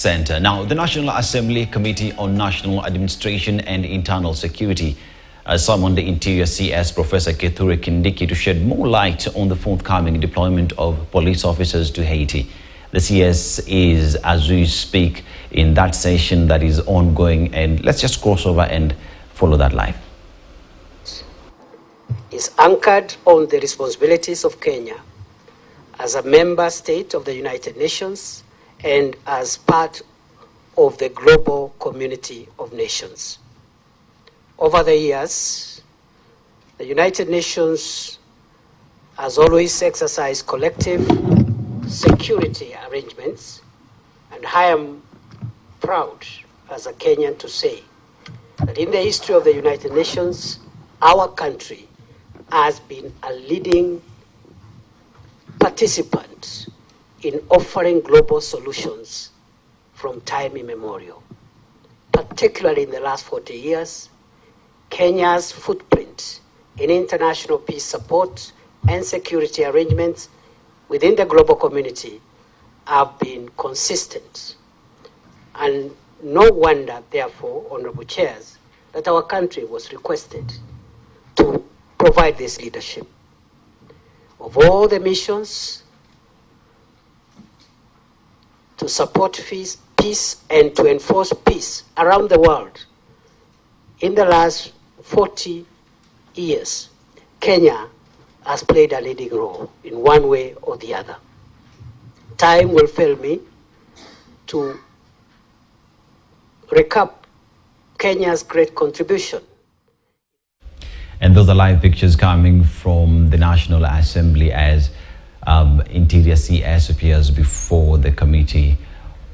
Center. Now, the National Assembly Committee on National Administration and Internal Security summoned the Interior CS Professor Kithure Kindiki to shed more light on the forthcoming deployment of police officers to Haiti. The CS is, as we speak, in that session that is ongoing, and let's just cross over and follow that live. Is anchored on the responsibilities of Kenya as a member state of the United Nations and as part of the global community of nations. Over the years, the United Nations has always exercised collective security arrangements, and I am proud as a Kenyan to say that in the history of the United Nations, our country has been a leading participant in offering global solutions from time immemorial. Particularly in the last 40 years, Kenya's footprint in international peace support and security arrangements within the global community have been consistent. And no wonder, therefore, Honorable Chairs, that our country was requested to provide this leadership. Of all the missions to support peace and to enforce peace around the world, in the last 40 years, Kenya has played a leading role in one way or the other. Time will fail me to recap Kenya's great contribution. And those are live pictures coming from the National Assembly as Interior CS appears before the Committee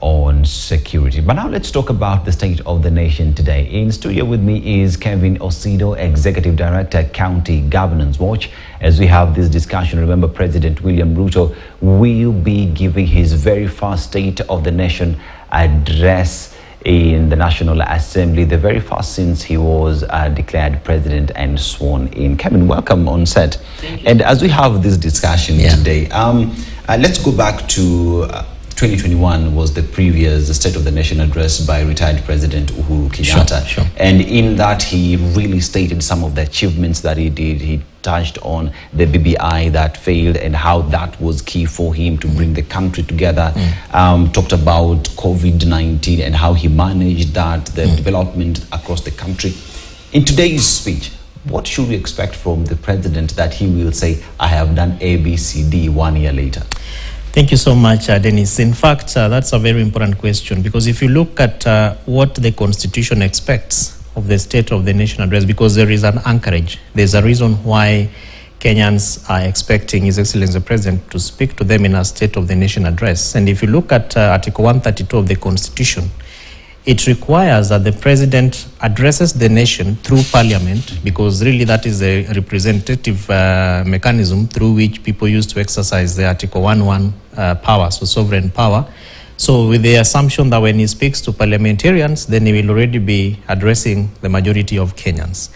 on Security. But now let's talk about the state of the nation today. In studio with me is Kevin Osido, Executive Director, County Governance Watch. As we have this discussion, remember President William Ruto will be giving his very first State of the Nation address in the National Assembly, the very first since he was declared president and sworn in. Kevin, welcome on set. And as we have this discussion today, let's go back to 2021 was the previous State of the Nation address by retired President Uhuru Kenyatta. Sure. And in that, he really stated some of the achievements that he did. He touched on the BBI that failed and how that was key for him to bring the country together. Talked about COVID-19 and how he managed that, the development across the country. In today's speech, what should we expect from the president that he will say, I have done A, B, C, D 1 year later? Thank you so much, Dennis. In fact, that's a very important question, because if you look at what the Constitution expects of the State of the Nation address, because there is an anchorage, there's a reason why Kenyans are expecting His Excellency the President to speak to them in a State of the Nation address. And if you look at Article 132 of the Constitution, it requires that the President addresses the nation through Parliament, because really that is a representative mechanism through which people used to exercise the Article 1.1 power, so sovereign power. So with the assumption that when he speaks to parliamentarians, then he will already be addressing the majority of Kenyans.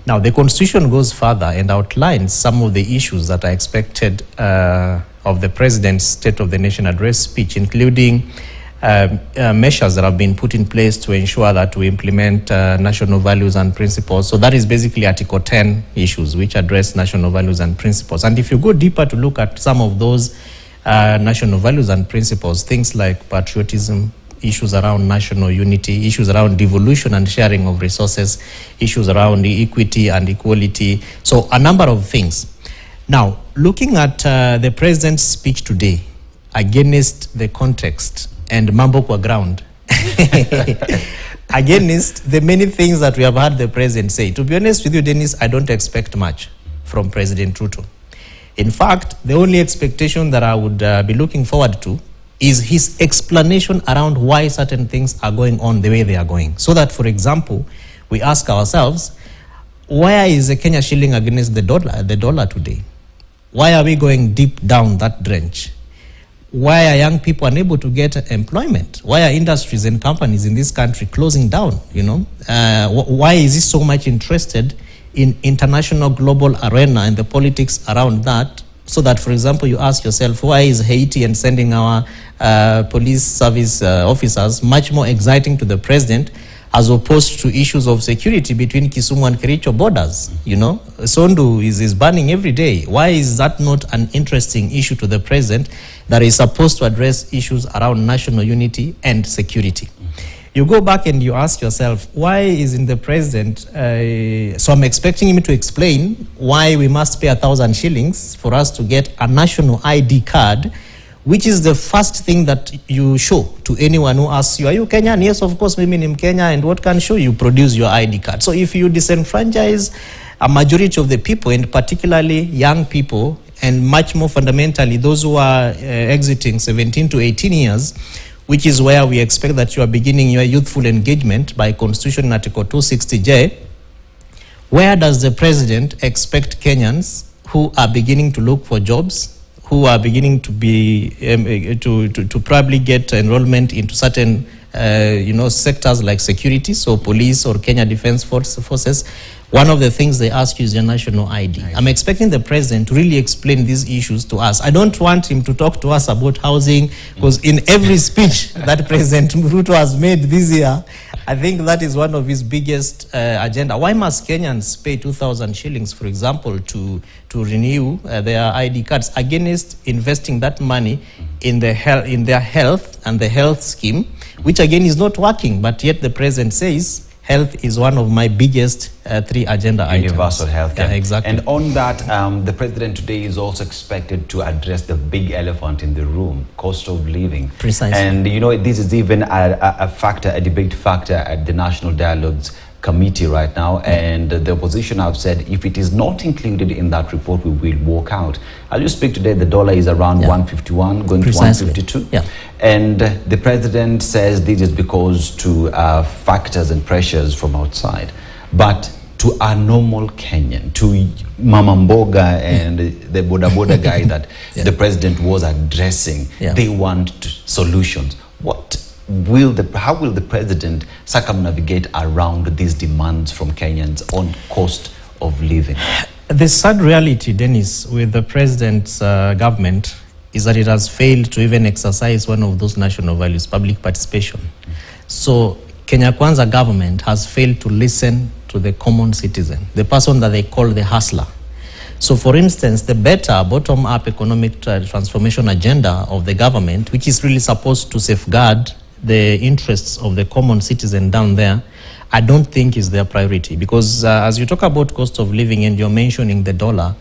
Now, the Constitution goes further and outlines some of the issues that are expected of the President's State of the Nation address speech, including measures that have been put in place to ensure that we implement national values and principles. So that is basically Article 10 issues which address national values and principles. And if you go deeper to look at some of those national values and principles, things like patriotism, issues around national unity, issues around devolution and sharing of resources, issues around equity and equality, so a number of things. Now, looking at the President's speech today against the context and mambo kwa ground, against the many things that we have heard the President say, to be honest with you, Dennis, I don't expect much from President Ruto. In fact, the only expectation that I would be looking forward to is his explanation around why certain things are going on the way they are going. So that, for example, we ask ourselves, why is the Kenya shilling against the dollar today? Why are we going deep down that trench? Why are young people unable to get employment? Why are industries and companies in this country closing down? You know, why is he so much interested in international global arena and the politics around that, So that, for example, you ask yourself, why is Haiti and sending our police service officers much more exciting to the president as opposed to issues of security between Kisumu and Kericho borders? You know, Sondu is burning every day. Why is that not an interesting issue to the president that is supposed to address issues around national unity and security? You go back and you ask yourself, why isn't the president, so I'm expecting him to explain why we must pay 1,000 shillings for us to get a national ID card, which is the first thing that you show to anyone who asks you, are you Kenyan? Yes, of course, maybe in Kenya, and what can show you? Produce your ID card. So if you disenfranchise a majority of the people, and particularly young people, and much more fundamentally, those who are exiting 17 to 18 years, which is where we expect that you are beginning your youthful engagement by Constitution Article 260J, where does the president expect Kenyans who are beginning to look for jobs, who are beginning to be to probably get enrollment into certain sectors like security, so police or Kenya Defense Forces, one of the things they ask you is your national ID. I'm expecting the president to really explain these issues to us. I don't want him to talk to us about housing, because in every speech that President Ruto has made this year, I think that is one of his biggest agenda. Why must Kenyans pay 2,000 shillings, for example, to renew their ID cards against investing that money in their health and the health scheme, which again is not working, but yet the president says health is one of my biggest 3 agenda items. Universal health. Yeah, exactly. And on that, the president today is also expected to address the big elephant in the room, cost of living. Precisely. And you know, this is even a factor, a debate factor at the National Dialogues Committee right now, and the opposition have said if it is not included in that report, we will walk out. As you speak today, the dollar is around 151, going Precisely. to 152. Yeah. And the president says this is because to factors and pressures from outside. But to a normal Kenyan, to Mama Mboga and the Boda Boda guy that the president was addressing, they want solutions. How will the president circumnavigate around these demands from Kenyans on cost of living? The sad reality, Dennis, with the president's government is that it has failed to even exercise one of those national values, public participation. So Kenya Kwanza government has failed to listen to the common citizen, the person that they call the hustler. So for instance, the better bottom-up economic transformation agenda of the government, which is really supposed to safeguard the interests of the common citizen down there, I don't think is their priority. Because as you talk about cost of living and you're mentioning the dollar,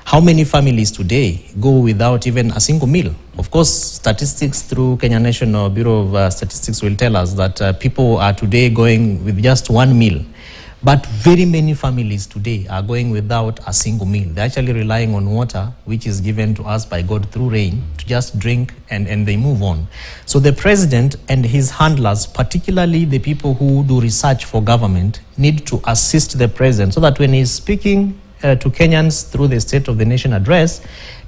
how many families today go without even a single meal? Of course, statistics through Kenya National Bureau of Statistics will tell us that people are today going with just one meal. But very many families today are going without a single meal. They're actually relying on water, which is given to us by God through rain, to just drink and they move on. So the president and his handlers, particularly the people who do research for government, need to assist the president so that when he's speaking to Kenyans through the State of the Nation address,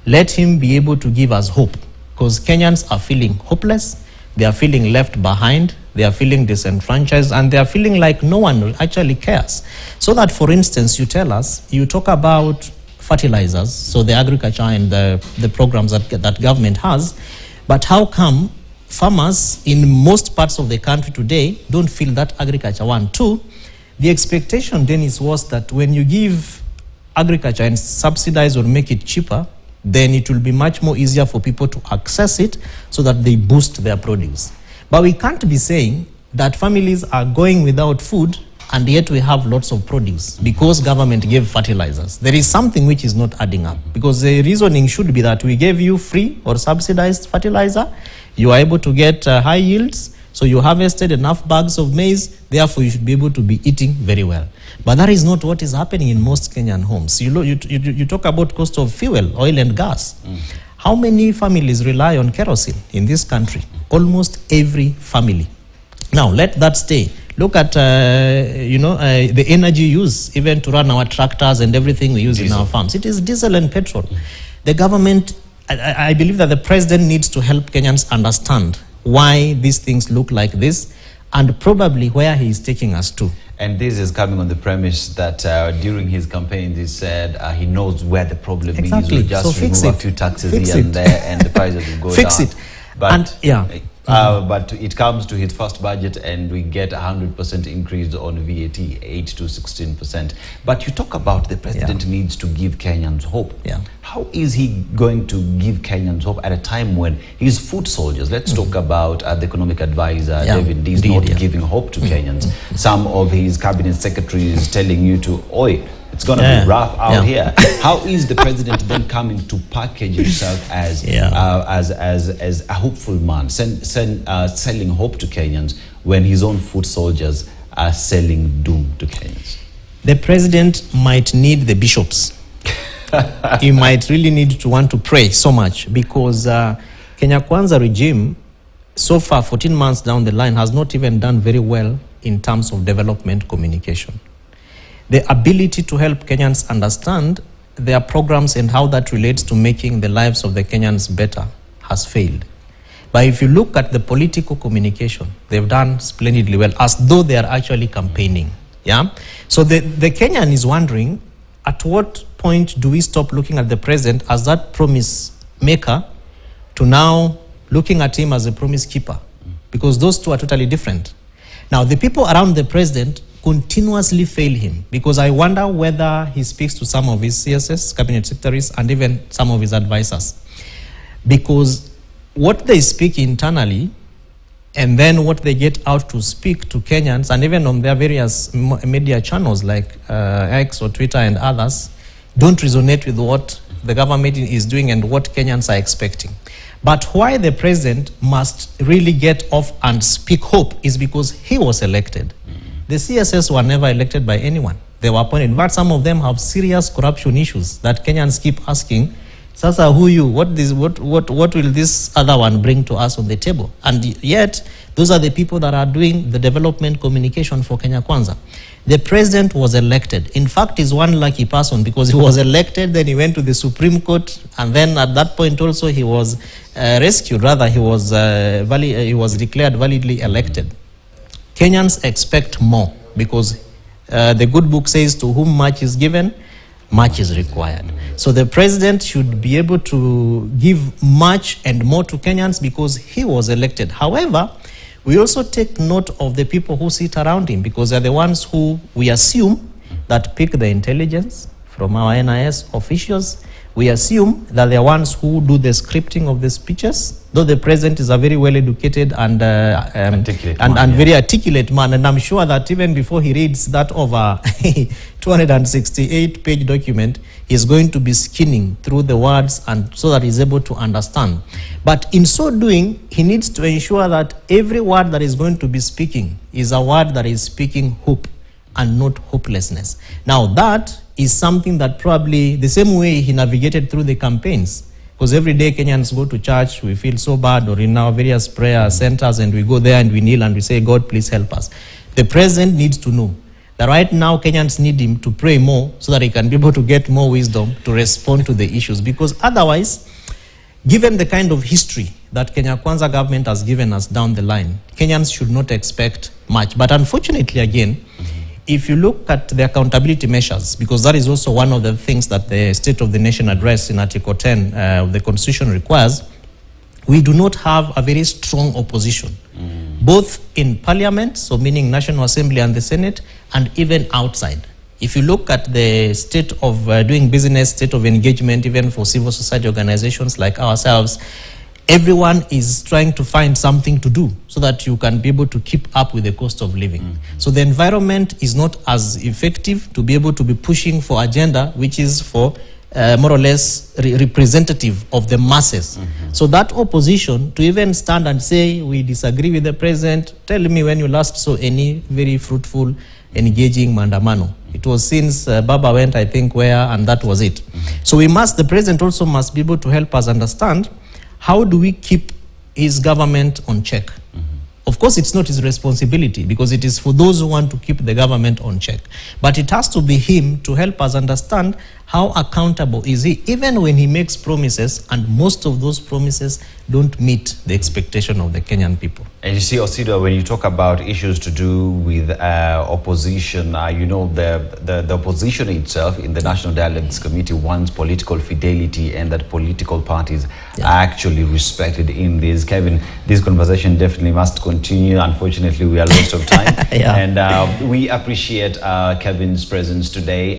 let him be able to give us hope. Because Kenyans are feeling hopeless, they are feeling left behind, they are feeling disenfranchised, and they are feeling like no one actually cares. So that, for instance, you tell us, you talk about fertilizers, so the agriculture and the programs that government has, but how come farmers in most parts of the country today don't feel that agriculture? 1, 2, the expectation then was that when you give agriculture and subsidize or make it cheaper, then it will be much more easier for people to access it so that they boost their produce. But we can't be saying that families are going without food and yet we have lots of produce because government gave fertilizers. There is something which is not adding up, because the reasoning should be that we gave you free or subsidized fertilizer, you are able to get high yields, so you harvested enough bags of maize, therefore you should be able to be eating very well. But that is not what is happening in most Kenyan homes. You talk about cost of fuel, oil and gas. How many families rely on kerosene in this country? Almost every family. Now, let that stay. Look at, the energy use, even to run our tractors and everything we use diesel in our farms. It is diesel and petrol. The government, I believe that the president needs to help Kenyans understand why these things look like this and probably where he is taking us to. And this is coming on the premise that during his campaign, he said he knows where the problem is. We'll just remove a few taxes here and there, and the prices will go fix down. It. But, and, yeah. But it comes to his first budget, and we get 100% increase on VAT, 8 to 16%. But you talk about the president needs to give Kenyans hope. Yeah. How is he going to give Kenyans hope at a time when his foot soldiers, let's talk about the economic advisor, David D, is not giving hope to Kenyans. Some of his cabinet secretaries telling you to, oi, it's going to be rough out here. How is the president then coming to package himself as a hopeful man, selling hope to Kenyans when his own foot soldiers are selling doom to Kenyans? The president might need the bishops. He might really need to want to pray so much, because Kenya Kwanza regime, so far 14 months down the line, has not even done very well in terms of development communication. The ability to help Kenyans understand their programs and how that relates to making the lives of the Kenyans better has failed. But if you look at the political communication, they've done splendidly well, as though they are actually campaigning. Yeah. So the Kenyan is wondering, at what point do we stop looking at the president as that promise maker to now looking at him as a promise keeper? Because those two are totally different. Now, the people around the president continuously fail him, because I wonder whether he speaks to some of his CSS, cabinet secretaries, and even some of his advisors. Because what they speak internally and then what they get out to speak to Kenyans, and even on their various media channels like X or Twitter and others, don't resonate with what the government is doing and what Kenyans are expecting. But why the president must really get off and speak hope is because he was elected. The CSS were never elected by anyone. They were appointed. In fact, some of them have serious corruption issues that Kenyans keep asking, Sasa, who you? What will this other one bring to us on the table? And yet, those are the people that are doing the development communication for Kenya Kwanza. The president was elected. In fact, he's one lucky person, because he was elected, then he went to the Supreme Court, and then at that point also he was rescued. Rather, he was declared validly elected. Kenyans expect more, because the good book says, to whom much is given, much is required. So the president should be able to give much and more to Kenyans because he was elected. However, we also take note of the people who sit around him, because they're the ones who we assume that pick the intelligence from our NIS officials. We assume that they're ones who do the scripting of the speeches, though the president is a very well-educated and very articulate man. And I'm sure that even before he reads that over 268-page document, he's going to be skinning through the words, and so that he's able to understand. But in so doing, he needs to ensure that every word that is going to be speaking is a word that is speaking hope and not hopelessness. Now that is something that probably the same way he navigated through the campaigns, because every day Kenyans go to church, we feel so bad, or in our various prayer centers, and we go there and we kneel and we say, God, please help us. The president needs to know that right now Kenyans need him to pray more so that he can be able to get more wisdom to respond to the issues. Because otherwise, given the kind of history that Kenya Kwanza government has given us down the line, Kenyans should not expect much. But unfortunately, again, if you look at the accountability measures, because that is also one of the things that the State of the Nation address in Article 10 of the Constitution requires, we do not have a very strong opposition, both in Parliament, so meaning National Assembly and the Senate, and even outside. If you look at the state of doing business, state of engagement, even for civil society organizations like ourselves, everyone is trying to find something to do so that you can be able to keep up with the cost of living. So the environment is not as effective to be able to be pushing for agenda, which is for more or less representative of the masses. So that opposition, to even stand and say, we disagree with the president, tell me when you last saw any very fruitful, engaging mandamano. It was since Baba went, I think, where, and that was it. So the president also must be able to help us understand, how do we keep his government on check? Of course, it's not his responsibility, because it is for those who want to keep the government on check. But it has to be him to help us understand how accountable is he, even when he makes promises, and most of those promises don't meet the expectation of the Kenyan people. And you see, Osido, when you talk about issues to do with opposition, you know, the opposition itself in the National Dialogues Committee wants political fidelity, and that political parties are actually respected in this. Kevin, this conversation definitely must continue. Unfortunately, we are lost of time. And we appreciate Kevin's presence today.